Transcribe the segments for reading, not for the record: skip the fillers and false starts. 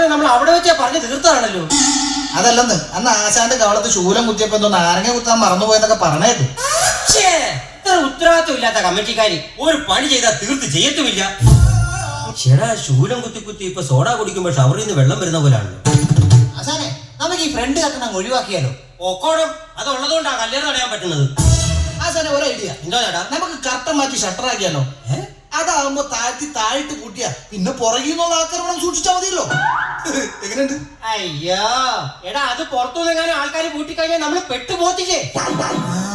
ആശാനെ നമ്മൾ അവിടെ വെച്ചാ പറഞ്ഞു തീർത്തതാണല്ലോ. അതല്ലെന്ന് അന്ന് ആശാന്റെ കവളത്ത് ശൂലം കുത്തിയപ്പോ എന്തോ നാരങ്ങ കുത്താൻ മറന്നുപോയെന്നൊക്കെ പറഞ്ഞേട്ട്. ഇത്ര ഉത്തരവാദിത്വം ഇല്ലാത്ത കമ്മിറ്റിക്കാരി ഒരു പണി ചെയ്താൽ തീർത്ത് ചെയ്യത്തുമില്ല. ചേടാ ശൂലം കുത്തി കുത്തി ഇപ്പൊ സോഡ കുടിക്കുമ്പോ ഷവറിൽ നിന്ന് വെള്ളം വരുന്ന പോലാണല്ലോ. ആശാനെ നമുക്ക് ഈ ഫ്രണ്ട് കത്തണം ഒഴിവാക്കിയാലോ? ഒക്കോണം അതുള്ളതുകൊണ്ടാ കല്യാണം തടയാൻ പറ്റുന്നത്. ആശാനെ ഒരു ഐഡിയ. എന്താ ചേട്ടാ? നമുക്ക് കർട്ടൻ മാറ്റി ഷട്ടറാക്കിയാലോ? അതാവുമ്പോ താഴ്ത്തി പൂട്ടിയ പിന്നെ പുറകിൽ നിന്നുള്ള ആക്രമണം സൂക്ഷിച്ചാൽ മതിയല്ലോ. എങ്ങനെയുണ്ട്? അയ്യോ എടാ അത് പുറത്തുനിന്നെങ്ങാനും ആൾക്കാർ പൂട്ടിക്കഴിഞ്ഞാൽ നമ്മൾ പെട്ടുപോത്തില്ലേ.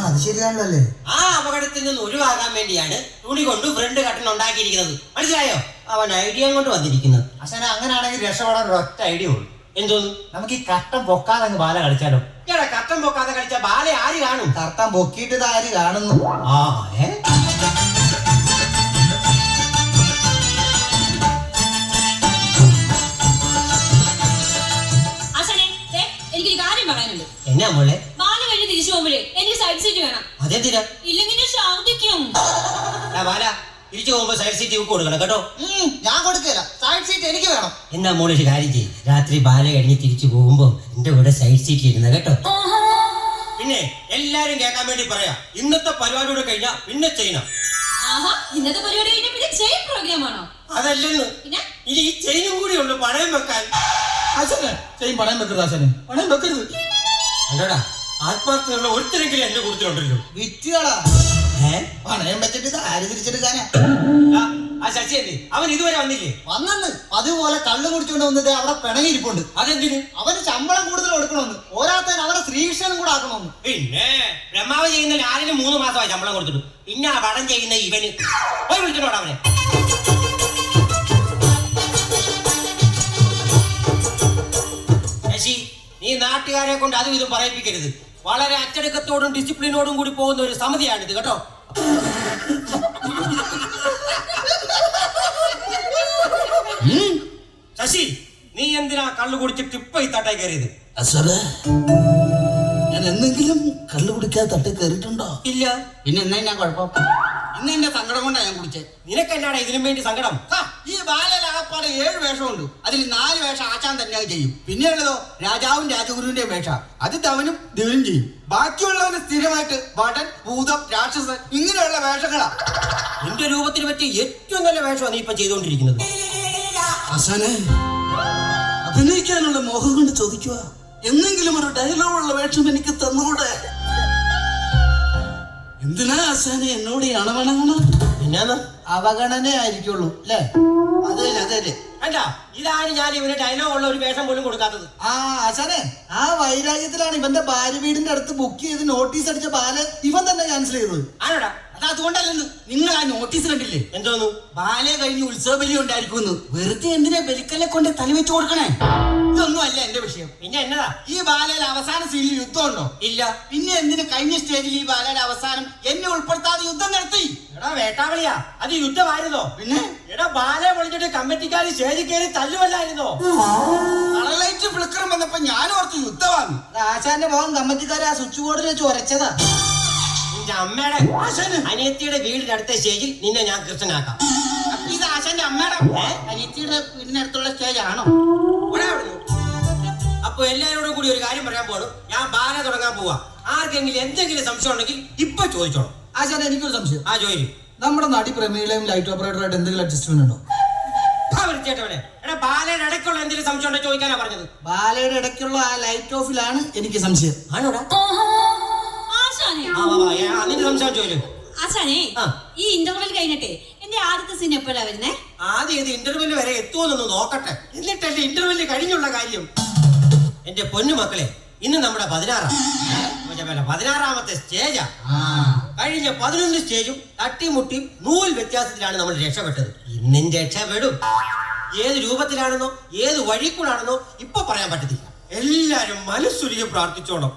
അത് ശരിയാണല്ലേ. ആ അപകടത്തിൽ നിന്ന് ഒഴിവാകാൻ വേണ്ടിയാണ് തുണി കൊണ്ട് ഫ്രണ്ട് കട്ടൻ ഉണ്ടാക്കിയിരിക്കുന്നത്. മനസ്സിലായോ? അവൻ ഐഡിയ കൊണ്ട് വന്നിരിക്കുന്നത്. ആശാനെ അങ്ങനെയാണെങ്കിൽ രക്ഷപ്പെടാൻ ഒരൊറ്റ ഐഡിയ ഉള്ളൂ. എന്തോന്നു? നമുക്ക് ഈ കർട്ടൻ പൊക്കാതെ ബാല കളിച്ചാലോ? എടാ കട്ടൻ പൊക്കാതെ കളിച്ച ബാലെ ആര് കാണും? കർട്ടൻ പൊക്കിയിട്ട് ആര് കാണുന്നു? എന്നാ മോളെ? ബാല കഴിഞ്ഞ് തിരിച്ചു പോകുമ്പോഴേ എനിക്ക് സൈഡ് സീറ്റ് വേണം. അതെന്തിനാ? ഇല്ലെങ്കിൽ ഛർദിക്കും. ബാല തിരിച്ചു പോകുമ്പോ സൈഡ് സീറ്റ് കൊടുക്കണം കേട്ടോ. ഞാൻ കൊടുക്കില്ല, സൈഡ് സീറ്റ് എനിക്ക് വേണം. എന്നാ മോളെ ഒരു കാര്യം ചെയ്യും, രാത്രി ബാല കഴിഞ്ഞ് തിരിച്ചു പോകുമ്പോ എന്റെ കൂടെ സൈഡ് സീറ്റ് ഇരുന്ന കേട്ടോ. പിന്നെ എല്ലാരും കേൾക്കാൻ വേണ്ടി പറയാ, ഇന്നത്തെ പരിപാടിയോടെ കഴിഞ്ഞാ പിന്നെ ചെയ്യണം. ഇന്നത്തെ പരിപാടി കഴിഞ്ഞാൽ പിന്നെ ചെയിൻ പ്രോഗ്രാം ആണോ? അതല്ലെന്ന്, ഇനി ഈ ചെയിനും കൂടി ഉള്ളു പണയം വെക്കാൻ. ചെയിൻ പണയം വെക്കരുത് ആശാനെ, പണയം വെക്കരുത്. അല്ലടാ ആത്മാർത്ഥമുള്ള ഒരുത്തരെങ്കിലും എന്റെ കൂട്ടത്തിലുണ്ടല്ലോ. വിറ്റുകളാ പണയം വെച്ചിട്ട് ഇത് ആര് തിരിച്ചെടുക്കാനാ? ആ ശശിയല്ലേ അവൻ ഇതുവരെ വന്നില്ലേ? വന്നെന്ന് അതുപോലെ കള്ളു കുടിച്ചോണ്ട് വന്നത് അവിടെ പിണങ്ങിയിരിപ്പുണ്ട്. അതെന്തിന്? അവന് ശമ്പളം കൂടുതൽ കൊടുക്കണമെന്ന്, ഓരോരുത്തൻ അവനെ ശ്രീകൃഷ്ണനും കൂടെ ആക്കണമെന്ന്. പിന്നെ ബ്രഹ്മാവ് ചെയ്യുന്ന ലാലിന് 3 മാസമായി ശമ്പളം കൊടുത്തിട്ടു. പിന്നെ ആ വടം ചെയ്യുന്ന ഇവന് പോയി വിളിച്ചിട്ടോടാ അവനെ. ശശി നീ നാട്ടുകാരെ കൊണ്ട് അതും ഇതും പറയിപ്പിക്കരുത്. വളരെ അച്ചടക്കത്തോടും ഡിസിപ്ലിനോടും കൂടി പോകുന്ന ഒരു സമിതിയാണിത് കേട്ടോ. ശശി നീ എന്തിനാ കള്ളു കുടിച്ചിട്ട് ഇപ്പൊ ഈ തട്ടായി കയറിയത്? ഞാൻ എന്തെങ്കിലും കള്ളു കുടിക്കാതെ തട്ടി കയറിയിട്ടുണ്ടോ? ഇല്ല. പിന്നെ എന്നാ ഞാൻ കുഴപ്പം? ഇന്ന് എന്റെ സങ്കടം കൊണ്ടാ ഞാൻ കുടിച്ചേ. നിനക്കെന്നാടാ ഇതിനും വേണ്ടി സങ്കടം? ഈ ബാലലാകപ്പാടെ 7 വേഷമുണ്ട്. അതിൽ 4 വേഷം ആച്ചാൻ തന്നെ ചെയ്യും. പിന്നെയുള്ളതോ രാജാവും രാജഗുരുവിന്റെയും വേഷം. അത് ധവനും ദിവനും ചെയ്യും. ബാക്കിയുള്ളവന് സ്ഥിരമായിട്ട് ഭടൻ, ഭൂതം, രാക്ഷസൻ ഇങ്ങനെയുള്ള വേഷങ്ങളാ. നിന്റെ രൂപത്തിന് പറ്റിയ ഏറ്റവും നല്ല വേഷമാണ് നീ ഇപ്പൊ ചെയ്തുകൊണ്ടിരിക്കുന്നത്. ആശാനെ അഭിനയിക്കാനുള്ള മോഹം കൊണ്ട് ചോദിക്കുക, എന്തെങ്കിലും ഒരു ഡയലോഗുള്ള വേഷം എനിക്ക് തന്നോടെ. എന്തിനാ ആശാനെ എന്നോട് ഈ അണവണങ്ങണ? എന്നാന്ന്? അവഗണന ആയിരിക്കുള്ളൂ അല്ലേ? അതെ അതെ അല്ല ഇതാണ് ഞാൻ ഇവന് ഡയലോഗ് ഉള്ള ഒരു വേഷം പോലും കൊടുക്കാത്തത്. ആശാനെ ആ വൈരാഗ്യത്തിലാണ് ഇവന്റെ ഭാര്യ വീടിന്റെ അടുത്ത് ബുക്ക് ചെയ്ത് നോട്ടീസ് അടിച്ച ബാല ഇവൻ തന്നെ ക്യാൻസൽ ചെയ്തത്. ആണോടാ? അതുകൊണ്ടല്ലെന്ന്, നിങ്ങൾ ആ നോട്ടീസ് കണ്ടില്ലേ? എന്തോന്നു? ബാലെ കഴിഞ്ഞ് ഉത്സവ ബലി ഉണ്ടായിരിക്കുന്നു. വെറുതെ എന്തിനാ ബലിക്കല്ലെ കൊണ്ട് തലവെച്ച് കൊടുക്കണേ? ഇതൊന്നും അല്ല എന്റെ വിഷയം. പിന്നെ എന്നതാ? ഈ ബാലയിൽ അവസാന സീനിൽ യുദ്ധം ഉണ്ടോ? ഇല്ല. പിന്നെ എന്തിന് കഴിഞ്ഞ സ്റ്റേജിൽ ഈ ബാലയുടെ അവസാനം എന്നെ ഉൾപ്പെടുത്താതെ യുദ്ധം നടത്തി? എടാ വേട്ടാവളിയാ, അത് യുദ്ധമായിരുന്നോ? പിന്നെ എടാ ബാലെ പൊളിച്ചിട്ട് കമ്മിറ്റിക്കാര് സ്റ്റേജിൽ കയറി തല്ലുവല്ലായിരുന്നോ? കളലൈറ്റ് ഫ്ലിക്കറും വന്നപ്പോ ഞാൻ ഓർത്ത് യുദ്ധമാണ്. ആശാന്റെ മോഹൻ കമ്മിറ്റിക്കാരെ ആ സ്വിച്ച് ബോർഡിൽ വെച്ച് ഉരച്ചതാ. നിന്റെ അമ്മയുടെ അനിയത്തിയുടെ വീടിന്റെ അടുത്ത സ്റ്റേജിൽ നിന്നെ ഞാൻ കൃഷ്ണനാക്കാം. അപ്പൊ ഇത് ആശാന്റെ അമ്മയുടെ അനിയത്തിയുടെ വീടിനടുത്തുള്ള സ്റ്റേജ് ആണോ? അപ്പൊ എല്ലാവരോടും കൂടി ഒരു കാര്യം പറയാൻ പോകണം. ഞാൻ ബാല തുടങ്ങാൻ പോവാ. ആർക്കെങ്കിലും എന്തെങ്കിലും സംശയം ഉണ്ടെങ്കിൽ ഇപ്പൊ ചോദിച്ചോളൂ. ആശാനെ എനിക്കൊരു സംശയം. ആ ചോദിക്കും. നമ്മുടെ നാട്ടിൽ പ്രമേലയും ലൈറ്റ് ഓപ്പറേറ്ററായിട്ട് എന്തെങ്കിലും അഡ്ജസ്റ്റ്മെന്റ് ഉണ്ടോ? എടാ ബാലയുടെ ഇടയ്ക്കുള്ള എന്തെങ്കിലും സംശയം ഉണ്ടോ ചോദിക്കാനാ പറഞ്ഞത്. ബാലയുടെ ഇടയ്ക്കുള്ള ആ ലൈറ്റ് ഓഫിലാണ് എനിക്ക് സംശയം. ആണോടാ? നിന്റെ സംശയം ചോദിച്ചു. ആശാനെ ഈ ഇന്റർവെൽ കഴിഞ്ഞിട്ടേ എന്റെ ആദ്യത്തെ സീൻ എപ്പോഴാ വരുന്നേ? ആദ്യം ഇത് ഇന്റർവെല് വരെ എത്തുമെന്നൊന്ന് നോക്കട്ടെ, എന്നിട്ടല്ലേ ഇന്റർവെല് കഴിഞ്ഞുള്ള കാര്യം. എന്റെ പൊന്നു മക്കളെ, ഇന്ന് നമ്മുടെ 16ാമത്തെ സ്റ്റേജാ. കഴിഞ്ഞ 11 സ്റ്റേജും തട്ടിമുട്ടിയും 100 വ്യത്യാസത്തിലാണ് നമ്മൾ രക്ഷപ്പെട്ടത്. ഇന്നും രക്ഷപ്പെടും. ഏത് രൂപത്തിലാണെന്നോ ഏത് വഴിക്കൂടാണെന്നോ ഇപ്പൊ പറയാൻ പറ്റത്തില്ല. എല്ലാരും മനസ്സുരുകി പ്രാർത്ഥിച്ചോണം.